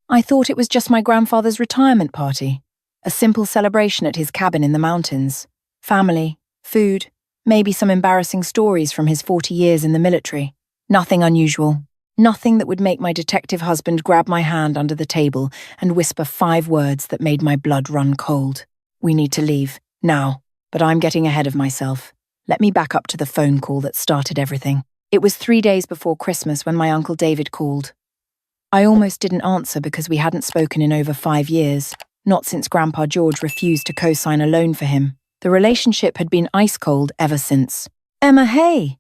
I thought it was just my grandfather's retirement party. A simple celebration at his cabin in the mountains. Family, food, maybe some embarrassing stories from his 40 years in the military. Nothing unusual. Nothing that would make my detective husband grab my hand under the table and whisper 5 words that made my blood run cold. We need to leave, now. But I'm getting ahead of myself. Let me back up to the phone call that started everything. It was 3 days before Christmas when my Uncle David called. I almost didn't answer because we hadn't spoken in over 5 years, not since Grandpa George refused to co-sign a loan for him. The relationship had been ice cold ever since. "Emma, hey!"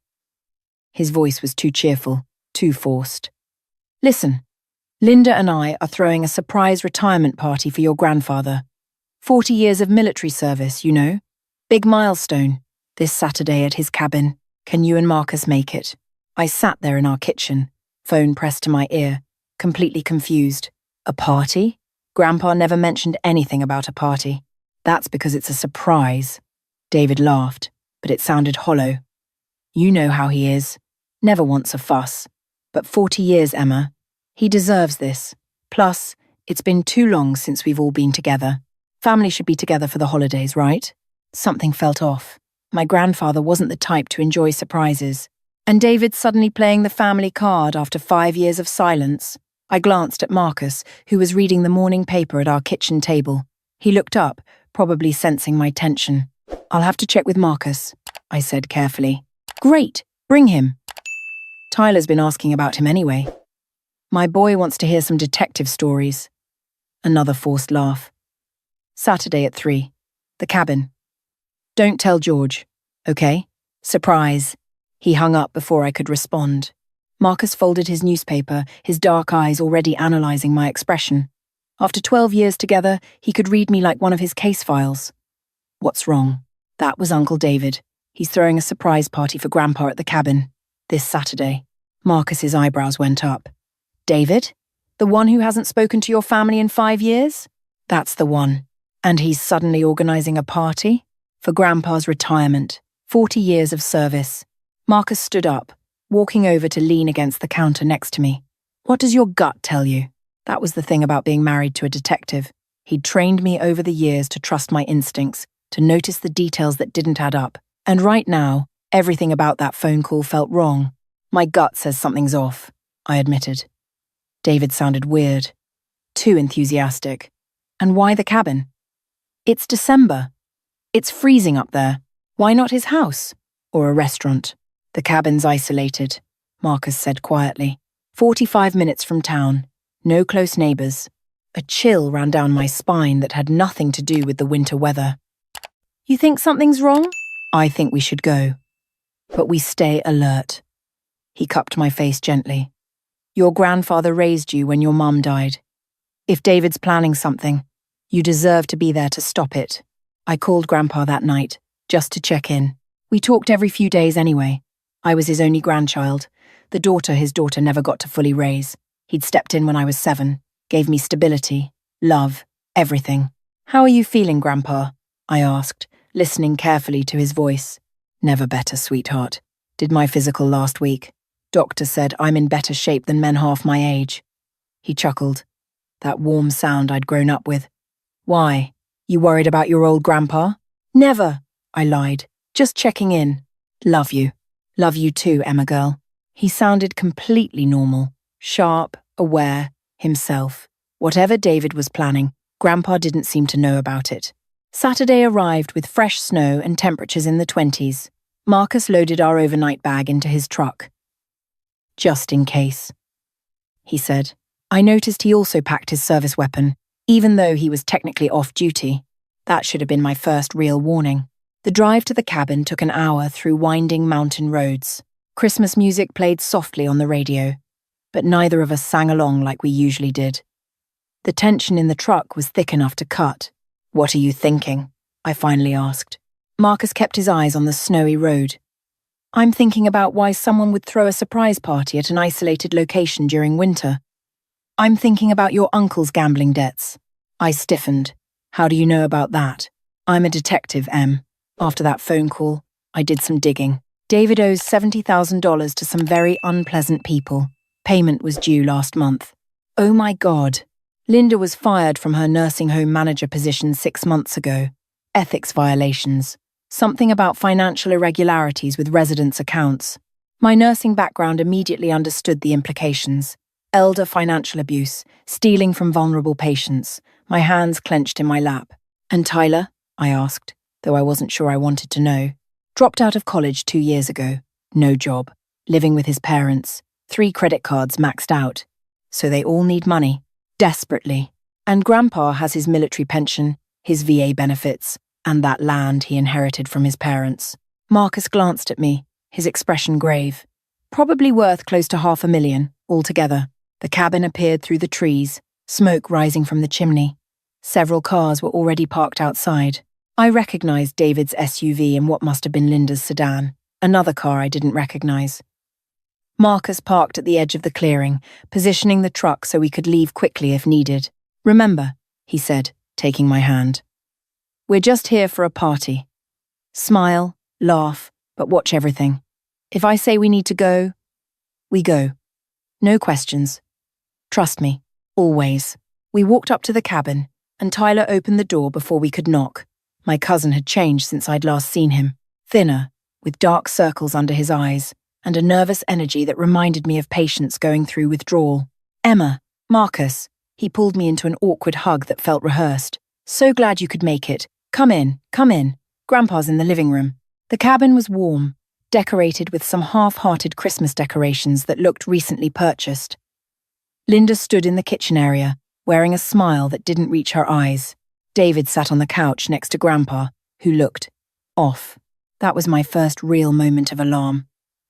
His voice was too cheerful, too forced. "Listen, Linda and I are throwing a surprise retirement party for your grandfather. 40 years of military service, you know. Big milestone. This Saturday at his cabin. Can you and Marcus make it?" I sat there in our kitchen, phone pressed to my ear, completely confused. A party? Grandpa never mentioned anything about a party. "That's because it's a surprise." David laughed, but it sounded hollow. "You know how he is. Never wants a fuss. But 40 years, Emma. He deserves this. Plus, it's been too long since we've all been together. Family should be together for the holidays, right?" Something felt off. My grandfather wasn't the type to enjoy surprises. And David suddenly playing the family card after 5 years of silence. I glanced at Marcus, who was reading the morning paper at our kitchen table. He looked up, probably sensing my tension. "I'll have to check with Marcus," I said carefully. "Great, bring him." Tyler's been asking about him anyway. "My boy wants to hear some detective stories." Another forced laugh. "Saturday at 3. The cabin. Don't tell George, okay? Surprise." He hung up before I could respond. Marcus folded his newspaper, his dark eyes already analysing my expression. After 12 years together, he could read me like one of his case files. "What's wrong?" "That was Uncle David. He's throwing a surprise party for Grandpa at the cabin. This Saturday." Marcus's eyebrows went up. "David? The one who hasn't spoken to your family in 5 years?" "That's the one. And he's suddenly organising a party? For Grandpa's retirement. 40 years of service." Marcus stood up, walking over to lean against the counter next to me. "What does your gut tell you?" That was the thing about being married to a detective. He'd trained me over the years to trust my instincts, to notice the details that didn't add up. And right now, everything about that phone call felt wrong. "My gut says something's off," I admitted. David sounded weird. Too enthusiastic. "And why the cabin?" "It's December. It's freezing up there. Why not his house? Or a restaurant?" "The cabin's isolated," Marcus said quietly. 45 minutes from town. No close neighbours. A chill ran down my spine that had nothing to do with the winter weather. "You think something's wrong?" "I think we should go. But we stay alert." He cupped my face gently. "Your grandfather raised you when your mum died. If David's planning something, you deserve to be there to stop it." I called Grandpa that night, just to check in. We talked every few days anyway. I was his only grandchild, the daughter his daughter never got to fully raise. He'd stepped in when I was 7, gave me stability, love, everything. "How are you feeling, Grandpa?" I asked, listening carefully to his voice. "Never better, sweetheart. Did my physical last week. Doctor said I'm in better shape than men half my age." He chuckled. That warm sound I'd grown up with. "Why? You worried about your old grandpa?" "Never," I lied. "Just checking in. Love you. Love you too, Emma girl." He sounded completely normal, sharp, aware, himself. Whatever David was planning, Grandpa didn't seem to know about it. Saturday arrived with fresh snow and temperatures in the 20s. Marcus loaded our overnight bag into his truck. "Just in case," he said. I noticed he also packed his service weapon, even though he was technically off duty. That should have been my first real warning. The drive to the cabin took an hour through winding mountain roads. Christmas music played softly on the radio, but neither of us sang along like we usually did. The tension in the truck was thick enough to cut. "What are you thinking?" I finally asked. Marcus kept his eyes on the snowy road. "I'm thinking about why someone would throw a surprise party at an isolated location during winter. I'm thinking about your uncle's gambling debts." I stiffened. "How do you know about that?" "I'm a detective, Em. After that phone call, I did some digging. David owes $70,000 to some very unpleasant people. Payment was due last month." "Oh my God." Linda was fired from her nursing home manager position 6 months ago. Ethics violations. Something about financial irregularities with residents' accounts. My nursing background immediately understood the implications. Elder financial abuse, stealing from vulnerable patients, my hands clenched in my lap. And Tyler? I asked, though I wasn't sure I wanted to know. Dropped out of college 2 years ago. No job. Living with his parents. 3 credit cards maxed out. So they all need money. Desperately. And Grandpa has his military pension, his VA benefits, and that land he inherited from his parents. Marcus glanced at me, his expression grave. Probably worth close to $500,000 altogether. The cabin appeared through the trees, smoke rising from the chimney. Several cars were already parked outside. I recognized David's SUV and what must have been Linda's sedan. Another car I didn't recognize. Marcus parked at the edge of the clearing, positioning the truck so we could leave quickly if needed. "Remember," he said, taking my hand. "We're just here for a party. Smile, laugh, but watch everything. If I say we need to go, we go. No questions. Trust me, always." We walked up to the cabin, and Tyler opened the door before we could knock. My cousin had changed since I'd last seen him. Thinner, with dark circles under his eyes, and a nervous energy that reminded me of patients going through withdrawal. "Emma, Marcus." He pulled me into an awkward hug that felt rehearsed. "So glad you could make it. Come in, come in. Grandpa's in the living room." The cabin was warm, decorated with some half-hearted Christmas decorations that looked recently purchased. Linda stood in the kitchen area, wearing a smile that didn't reach her eyes. David sat on the couch next to Grandpa, who looked off. That was my first real moment of alarm.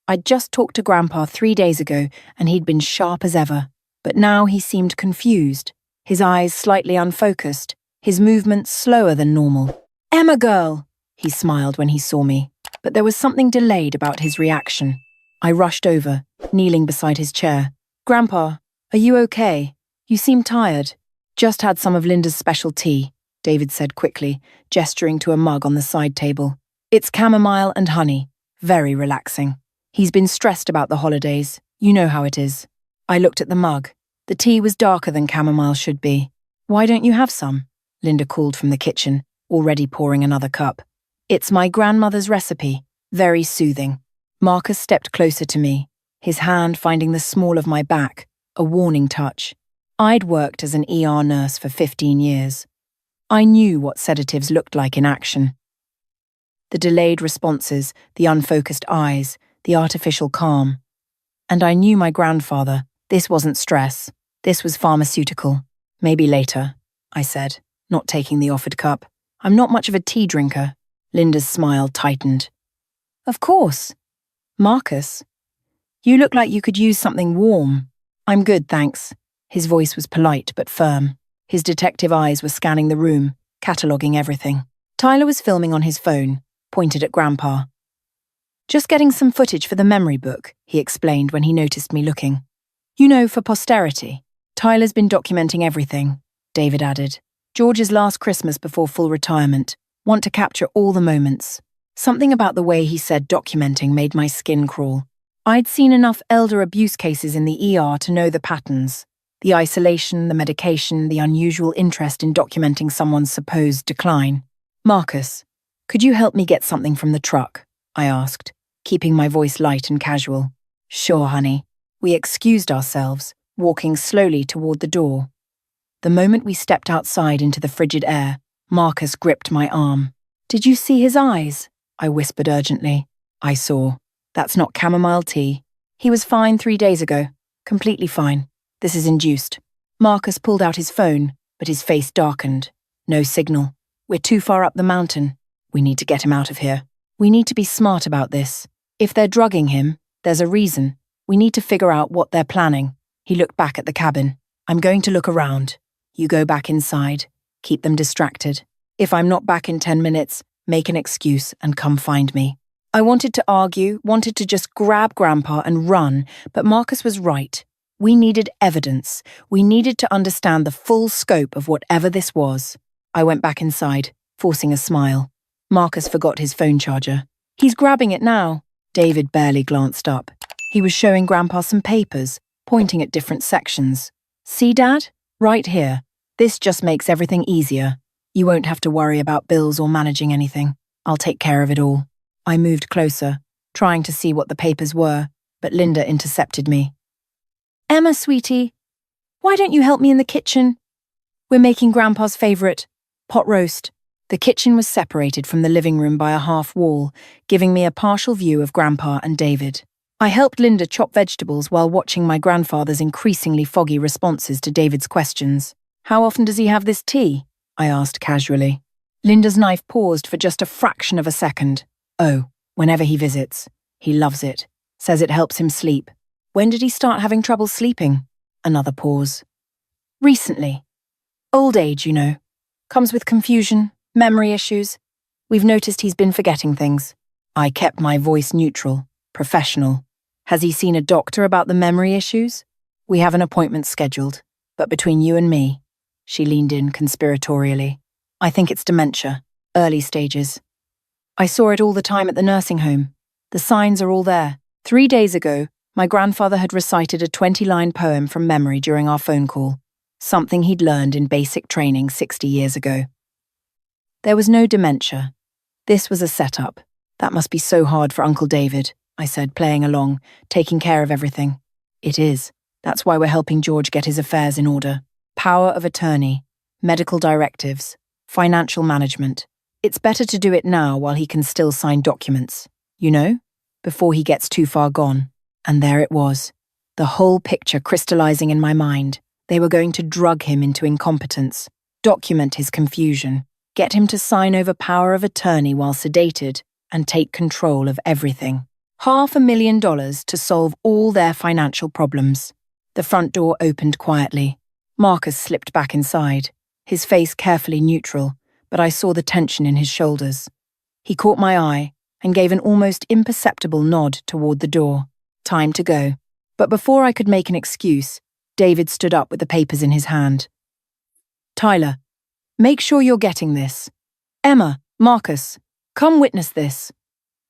I'd just talked to Grandpa 3 days ago, and he'd been sharp as ever. But now he seemed confused, his eyes slightly unfocused, his movements slower than normal. "Emma girl!" He smiled when he saw me, but there was something delayed about his reaction. I rushed over, kneeling beside his chair. "Grandpa, are you okay? You seem tired." "Just had some of Linda's special tea," David said quickly, gesturing to a mug on the side table. "It's chamomile and honey. Very relaxing. He's been stressed about the holidays. You know how it is." I looked at the mug. The tea was darker than chamomile should be. "Why don't you have some?" Linda called from the kitchen, already pouring another cup. "It's my grandmother's recipe. Very soothing." Marcus stepped closer to me, his hand finding the small of my back, a warning touch. I'd worked as an ER nurse for 15 years. I knew what sedatives looked like in action. The delayed responses, the unfocused eyes, the artificial calm. And I knew my grandfather. This wasn't stress. This was pharmaceutical. "Maybe later," I said, not taking the offered cup. "I'm not much of a tea drinker." Linda's smile tightened. "Of course. Marcus, you look like you could use something warm." "I'm good, thanks." His voice was polite but firm. His detective eyes were scanning the room, cataloguing everything. Tyler was filming on his phone, pointed at Grandpa. "Just getting some footage for the memory book," he explained when he noticed me looking. "You know, for posterity." "Tyler's been documenting everything," David added. "George's last Christmas before full retirement. Want to capture all the moments." Something about the way he said documenting made my skin crawl. I'd seen enough elder abuse cases in the ER to know the patterns. The isolation, the medication, the unusual interest in documenting someone's supposed decline. "Marcus, could you help me get something from the truck?" I asked, keeping my voice light and casual. "Sure, honey." We excused ourselves, walking slowly toward the door. The moment we stepped outside into the frigid air, Marcus gripped my arm. "Did you see his eyes?" I whispered urgently. "I saw. That's not chamomile tea. He was fine 3 days ago. Completely fine. This is induced." Marcus pulled out his phone, but his face darkened. "No signal. We're too far up the mountain. We need to get him out of here. We need to be smart about this. If they're drugging him, there's a reason. We need to figure out what they're planning." He looked back at the cabin. "I'm going to look around. You go back inside. Keep them distracted. If I'm not back in 10 minutes, make an excuse and come find me." I wanted to argue, wanted to just grab Grandpa and run, but Marcus was right. We needed evidence. We needed to understand the full scope of whatever this was. I went back inside, forcing a smile. Marcus forgot his phone charger. "He's grabbing it now." David barely glanced up. He was showing Grandpa some papers, pointing at different sections. "See, Dad? Right here. This just makes everything easier. You won't have to worry about bills or managing anything. I'll take care of it all. I moved closer, trying to see what the papers were, but Linda intercepted me. Emma, sweetie, why don't you help me in the kitchen? We're making Grandpa's favourite, pot roast. The kitchen was separated from the living room by a half wall, giving me a partial view of Grandpa and David. I helped Linda chop vegetables while watching my grandfather's increasingly foggy responses to David's questions. How often does he have this tea? I asked casually. Linda's knife paused for just a fraction of a second. Oh, whenever he visits. He loves it. Says it helps him sleep. When did he start having trouble sleeping? Another pause. Recently. Old age, you know. Comes with confusion, memory issues. We've noticed he's been forgetting things. I kept my voice neutral, professional. Has he seen a doctor about the memory issues? We have an appointment scheduled, but between you and me, she leaned in conspiratorially, I think it's dementia, early stages. I saw it all the time at the nursing home. The signs are all there. 3 days ago, my grandfather had recited a 20-line poem from memory during our phone call, something he'd learned in basic training 60 years ago. There was no dementia. This was a setup. That must be so hard for Uncle David, I said, playing along, taking care of everything. It is. That's why we're helping George get his affairs in order. Power of attorney, medical directives, financial management. It's better to do it now while he can still sign documents, you know, before he gets too far gone. And there it was, the whole picture crystallizing in my mind. They were going to drug him into incompetence, document his confusion, get him to sign over power of attorney while sedated, and take control of everything. $500,000 to solve all their financial problems. The front door opened quietly. Marcus slipped back inside, his face carefully neutral, but I saw the tension in his shoulders. He caught my eye and gave an almost imperceptible nod toward the door. Time to go. But before I could make an excuse, David stood up with the papers in his hand. Tyler, make sure you're getting this. Emma, Marcus, come witness this.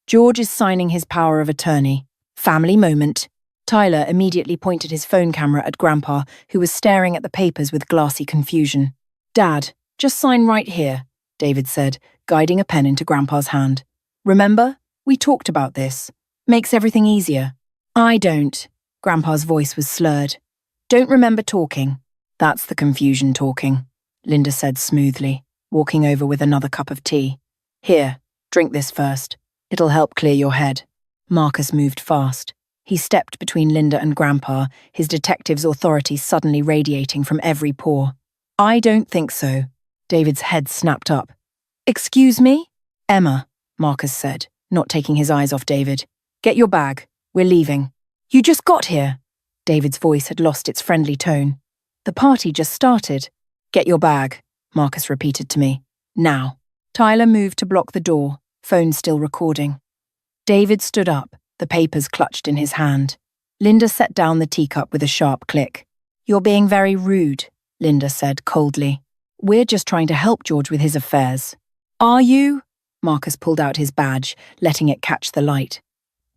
George is signing his power of attorney. Family moment. Tyler immediately pointed his phone camera at Grandpa, who was staring at the papers with glassy confusion. Dad, just sign right here, David said, guiding a pen into Grandpa's hand. Remember? We talked about this. Makes everything easier. I don't. Grandpa's voice was slurred. Don't remember talking. That's the confusion talking, Linda said smoothly, walking over with another cup of tea. Here, drink this first. It'll help clear your head. Marcus moved fast. He stepped between Linda and Grandpa, his detective's authority suddenly radiating from every pore. I don't think so. David's head snapped up. Excuse me? Emma, Marcus said, not taking his eyes off David. Get your bag. We're leaving. You just got here. David's voice had lost its friendly tone. The party just started. Get your bag, Marcus repeated to me. Now. Tyler moved to block the door, phone still recording. David stood up, the papers clutched in his hand. Linda set down the teacup with a sharp click. You're being very rude, Linda said coldly. We're just trying to help George with his affairs. Are you? Marcus pulled out his badge, letting it catch the light.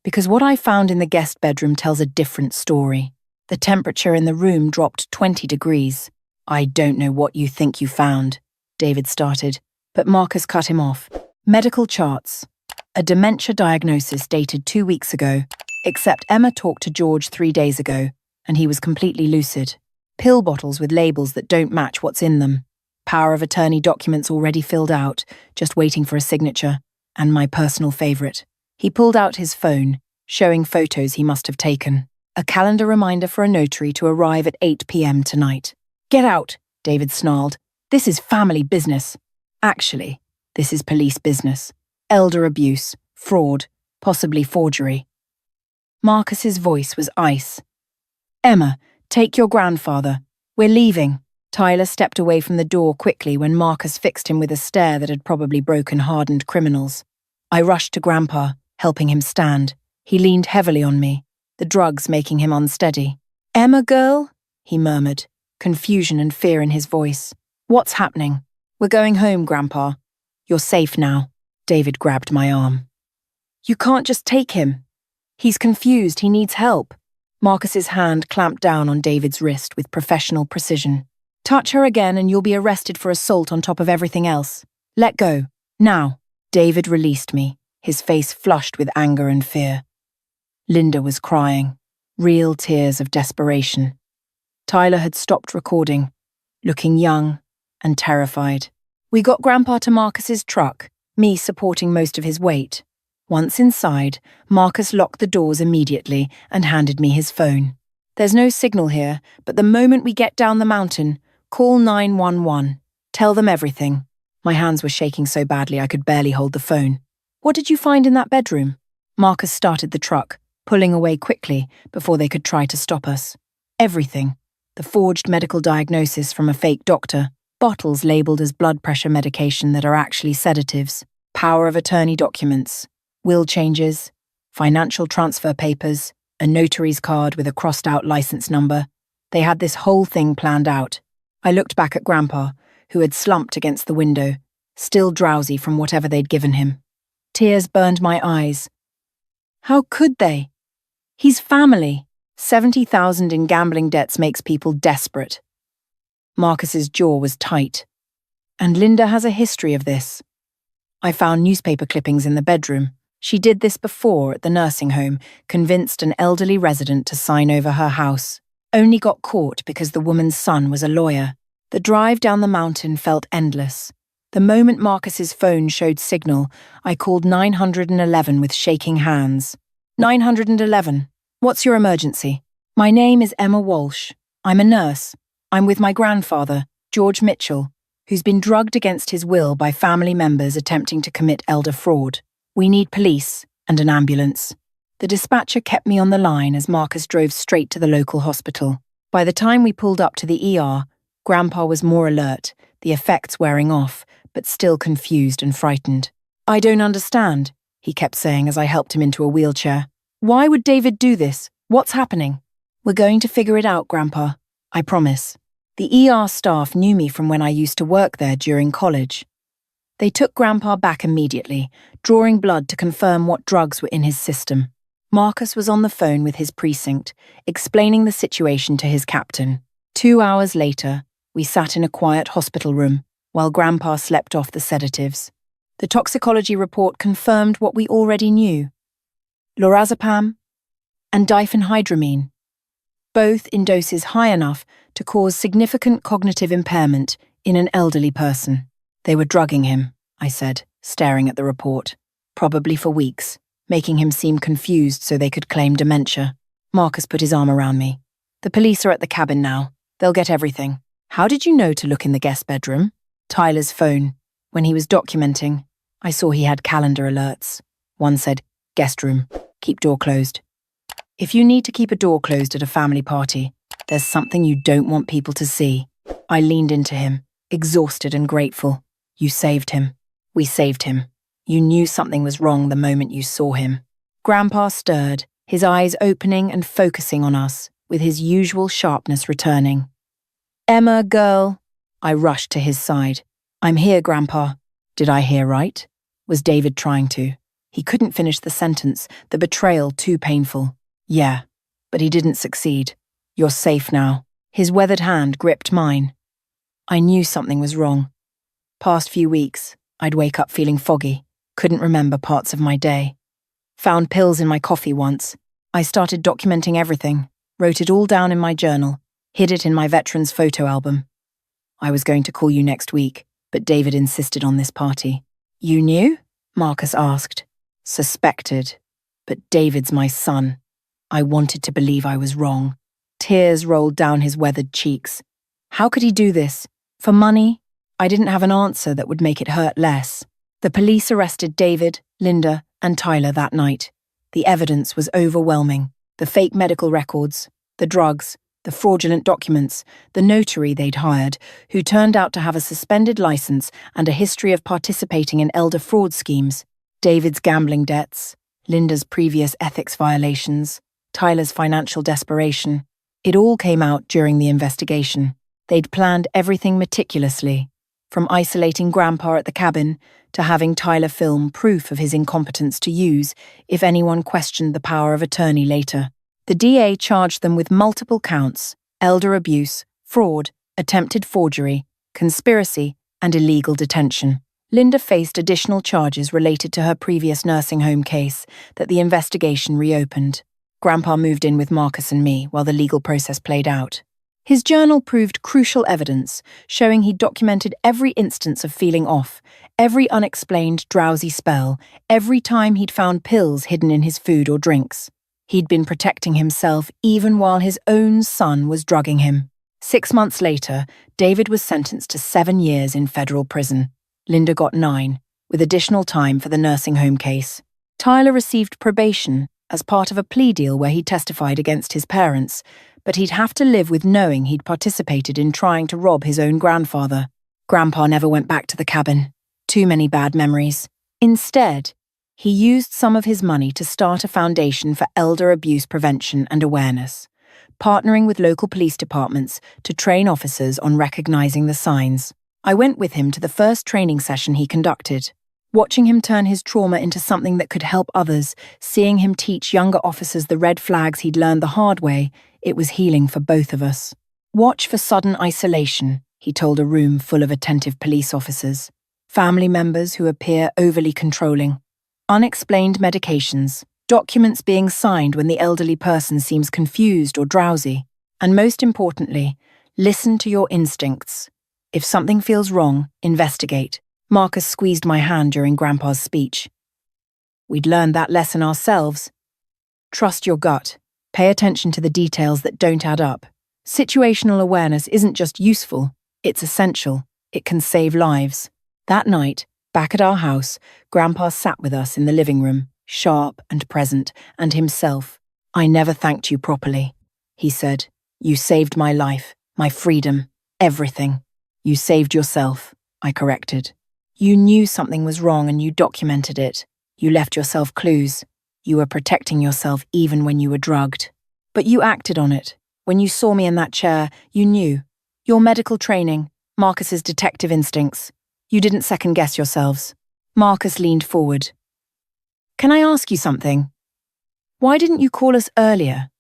Because what I found in the guest bedroom tells a different story. The temperature in the room dropped 20 degrees. I don't know what you think you found, David started, but Marcus cut him off. Medical charts. A dementia diagnosis dated 2 weeks ago, except Emma talked to George 3 days ago, and he was completely lucid. Pill bottles with labels that don't match what's in them. Power of attorney documents already filled out, just waiting for a signature, and my personal favourite. He pulled out his phone, showing photos he must have taken. A calendar reminder for a notary to arrive at 8 p.m. tonight. Get out, David snarled. This is family business. Actually, this is police business. Elder abuse, fraud, possibly forgery. Marcus's voice was ice. Emma, take your grandfather. We're leaving. Tyler stepped away from the door quickly when Marcus fixed him with a stare that had probably broken hardened criminals. I rushed to Grandpa, helping him stand. He leaned heavily on me, the drugs making him unsteady. Emma, girl? He murmured, confusion and fear in his voice. What's happening? We're going home, Grandpa. You're safe now. David grabbed my arm. You can't just take him. He's confused, he needs help. Marcus's hand clamped down on David's wrist with professional precision. Touch her again and you'll be arrested for assault on top of everything else. Let go. Now. David released me, his face flushed with anger and fear. Linda was crying, real tears of desperation. Tyler had stopped recording, looking young and terrified. We got Grandpa to Marcus's truck, me supporting most of his weight. Once inside, Marcus locked the doors immediately and handed me his phone. There's no signal here, but the moment we get down the mountain, call 911. Tell them everything. My hands were shaking so badly I could barely hold the phone. What did you find in that bedroom? Marcus started the truck, pulling away quickly before they could try to stop us. Everything. The forged medical diagnosis from a fake doctor, bottles labelled as blood pressure medication that are actually sedatives, power of attorney documents, will changes, financial transfer papers, a notary's card with a crossed-out license number. They had this whole thing planned out. I looked back at Grandpa, who had slumped against the window, still drowsy from whatever they'd given him. Tears burned my eyes. How could they? He's family. 70,000 in gambling debts makes people desperate. Marcus's jaw was tight. And Linda has a history of this. I found newspaper clippings in the bedroom. She did this before at the nursing home, convinced an elderly resident to sign over her house. Only got caught because the woman's son was a lawyer. The drive down the mountain felt endless. The moment Marcus's phone showed signal, I called 911 with shaking hands. 911. What's your emergency? My name is Emma Walsh. I'm a nurse. I'm with my grandfather, George Mitchell, who's been drugged against his will by family members attempting to commit elder fraud. We need police and an ambulance. The dispatcher kept me on the line as Marcus drove straight to the local hospital. By the time we pulled up to the ER, Grandpa was more alert, the effects wearing off, but still confused and frightened. I don't understand, he kept saying as I helped him into a wheelchair. Why would David do this? What's happening? We're going to figure it out, Grandpa. I promise. The ER staff knew me from when I used to work there during college. They took Grandpa back immediately, drawing blood to confirm what drugs were in his system. Marcus was on the phone with his precinct, explaining the situation to his captain. 2 hours later, we sat in a quiet hospital room while Grandpa slept off the sedatives. The toxicology report confirmed what we already knew. Lorazepam and diphenhydramine, both in doses high enough to cause significant cognitive impairment in an elderly person. They were drugging him, I said, staring at the report, probably for weeks, making him seem confused so they could claim dementia. Marcus put his arm around me. The police are at the cabin now. They'll get everything. How did you know to look in the guest bedroom? Tyler's phone. When he was documenting, I saw he had calendar alerts. One said, guest room, keep door closed. If you need to keep a door closed at a family party, there's something you don't want people to see. I leaned into him, exhausted and grateful. You saved him. We saved him. You knew something was wrong the moment you saw him. Grandpa stirred, his eyes opening and focusing on us, with his usual sharpness returning. Emma, girl. I rushed to his side. I'm here, Grandpa. Did I hear right? Was David trying to? He couldn't finish the sentence, the betrayal too painful. Yeah, but he didn't succeed. You're safe now. His weathered hand gripped mine. I knew something was wrong. Past few weeks, I'd wake up feeling foggy, couldn't remember parts of my day. Found pills in my coffee once. I started documenting everything, wrote it all down in my journal, hid it in my veteran's photo album. I was going to call you next week, but David insisted on this party. You knew? Marcus asked. Suspected. But David's my son. I wanted to believe I was wrong. Tears rolled down his weathered cheeks. How could he do this? For money? I didn't have an answer that would make it hurt less. The police arrested David, Linda, and Tyler that night. The evidence was overwhelming. The fake medical records, the drugs, the fraudulent documents, the notary they'd hired, who turned out to have a suspended license and a history of participating in elder fraud schemes, David's gambling debts, Linda's previous ethics violations, Tyler's financial desperation. It all came out during the investigation. They'd planned everything meticulously, from isolating Grandpa at the cabin to having Tyler film proof of his incompetence to use if anyone questioned the power of attorney later. The DA charged them with multiple counts: elder abuse, fraud, attempted forgery, conspiracy, and illegal detention. Linda faced additional charges related to her previous nursing home case that the investigation reopened. Grandpa moved in with Marcus and me while the legal process played out. His journal proved crucial evidence, showing he'd documented every instance of feeling off, every unexplained drowsy spell, every time he'd found pills hidden in his food or drinks. He'd been protecting himself even while his own son was drugging him. 6 months later, David was sentenced to 7 years in federal prison. Linda got 9, with additional time for the nursing home case. Tyler received probation as part of a plea deal where he testified against his parents, but he'd have to live with knowing he'd participated in trying to rob his own grandfather. Grandpa never went back to the cabin. Too many bad memories. Instead, he used some of his money to start a foundation for elder abuse prevention and awareness, partnering with local police departments to train officers on recognizing the signs. I went with him to the first training session he conducted. Watching him turn his trauma into something that could help others, seeing him teach younger officers the red flags he'd learned the hard way, it was healing for both of us. Watch for sudden isolation, he told a room full of attentive police officers. Family members who appear overly controlling. Unexplained medications. Documents being signed when the elderly person seems confused or drowsy. And most importantly, listen to your instincts. If something feels wrong, investigate. Marcus squeezed my hand during Grandpa's speech. We'd learned that lesson ourselves. Trust your gut. Pay attention to the details that don't add up. Situational awareness isn't just useful, it's essential. It can save lives. That night, back at our house, Grandpa sat with us in the living room, sharp and present, and himself. I never thanked you properly, he said. You saved my life, my freedom, everything. You saved yourself, I corrected. You knew something was wrong and you documented it. You left yourself clues. You were protecting yourself even when you were drugged. But you acted on it. When you saw me in that chair, you knew. Your medical training, Marcus's detective instincts. You didn't second-guess yourselves. Marcus leaned forward. Can I ask you something? Why didn't you call us earlier?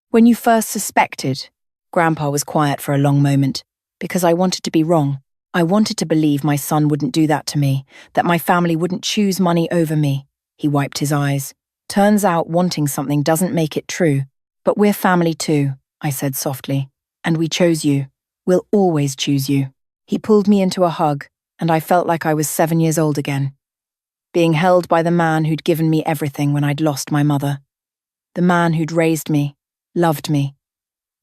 When you first suspected? Grandpa was quiet for a long moment. Because I wanted to be wrong. I wanted to believe my son wouldn't do that to me, that my family wouldn't choose money over me. He wiped his eyes. Turns out wanting something doesn't make it true. But we're family too, I said softly. And we chose you. We'll always choose you. He pulled me into a hug, and I felt like I was 7 years old again. Being held by the man who'd given me everything when I'd lost my mother. The man who'd raised me, loved me,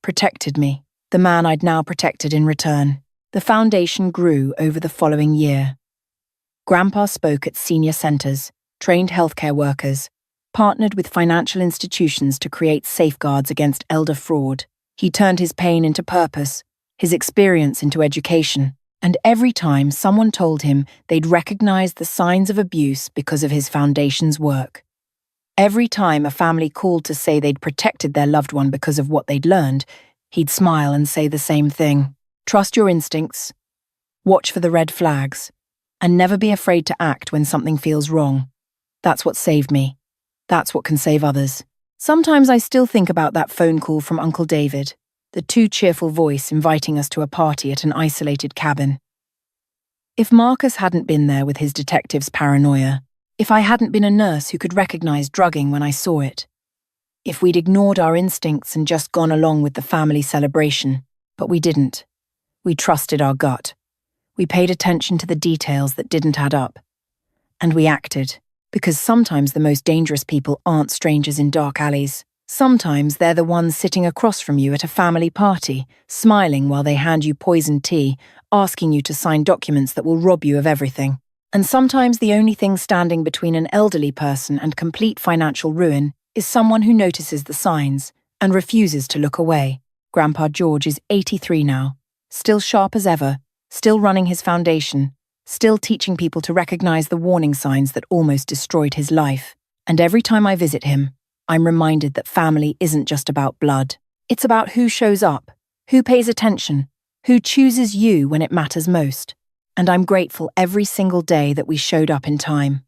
protected me. The man I'd now protected in return. The foundation grew over the following year. Grandpa spoke at senior centers, trained healthcare workers, partnered with financial institutions to create safeguards against elder fraud. He turned his pain into purpose, his experience into education, and every time someone told him they'd recognized the signs of abuse because of his foundation's work. Every time a family called to say they'd protected their loved one because of what they'd learned, he'd smile and say the same thing. Trust your instincts, watch for the red flags, and never be afraid to act when something feels wrong. That's what saved me. That's what can save others. Sometimes I still think about that phone call from Uncle David, the too cheerful voice inviting us to a party at an isolated cabin. If Marcus hadn't been there with his detective's paranoia, if I hadn't been a nurse who could recognize drugging when I saw it, if we'd ignored our instincts and just gone along with the family celebration, but we didn't. We trusted our gut. We paid attention to the details that didn't add up. And we acted, because sometimes the most dangerous people aren't strangers in dark alleys. Sometimes they're the ones sitting across from you at a family party, smiling while they hand you poisoned tea, asking you to sign documents that will rob you of everything. And sometimes the only thing standing between an elderly person and complete financial ruin is someone who notices the signs and refuses to look away. Grandpa George is 83 now, still sharp as ever, still running his foundation, still teaching people to recognize the warning signs that almost destroyed his life. And every time I visit him, I'm reminded that family isn't just about blood. It's about who shows up, who pays attention, who chooses you when it matters most. And I'm grateful every single day that we showed up in time.